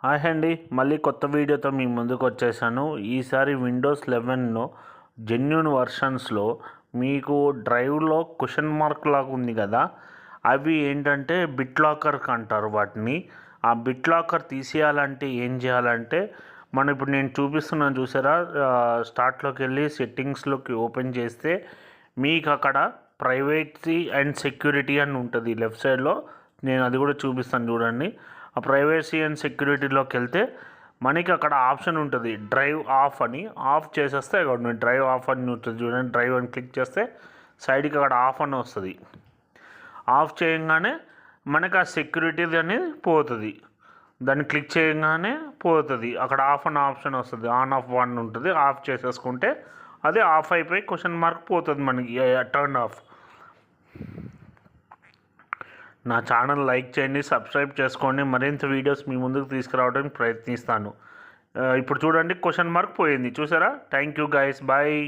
Hi అండి, మళ్ళీ కొత్త వీడియోతో మీ ముందుకు వచ్చేసాను. ఈసారి విండోస్ 11లో జెన్యూన్ వర్షన్స్లో మీకు డ్రైవ్లో క్వశ్చన్ మార్క్ లాగా ఉంది కదా, అవి ఏంటంటే బిట్ లాకర్కి అంటారు వాటిని. ఆ బిట్ లాకర్ తీసేయాలంటే ఏం చేయాలంటే, ఇప్పుడు నేను చూపిస్తున్నాను చూసారా, స్టార్ట్లోకి వెళ్ళి సెట్టింగ్స్లోకి ఓపెన్ చేస్తే మీకు అక్కడ ప్రైవేసీ అండ్ సెక్యూరిటీ అని ఉంటుంది లెఫ్ట్ సైడ్లో. నేను అది కూడా చూపిస్తాను చూడండి. ఆ ప్రైవసీ అండ్ సెక్యూరిటీలోకి వెళ్తే మనకి అక్కడ ఆప్షన్ ఉంటుంది డ్రైవ్ ఆఫ్ అని. ఆఫ్ చేసేస్తే అక్కడ డ్రైవ్ ఆఫ్ అని ఉంటుంది చూడండి. డ్రైవ్ అని క్లిక్ చేస్తే సైడ్కి అక్కడ ఆఫ్ అని వస్తుంది. ఆఫ్ చేయగానే మనకి ఆ సెక్యూరిటీ అనేది పోతుంది. దాన్ని క్లిక్ చేయగానే పోతుంది. అక్కడ ఆఫ్ అని ఆప్షన్ వస్తుంది, ఆన్ ఆఫ్ వన్ ఉంటుంది. ఆఫ్ చేసేసుకుంటే అది ఆఫ్ అయిపోయి క్వశ్చన్ మార్క్ పోతుంది మనకి, టర్న్ ఆఫ్. నా ఛానల్ లైక్ చేయండి, సబ్స్క్రైబ్ చేసుకోండి. మరింత వీడియోస్ మీ ముందుకు తీసుకురావడానికి ప్రయత్నిస్తాను. ఇప్పుడు చూడండి, క్వశ్చన్ మార్క్ పోయింది చూసారా. Thank you guys, bye.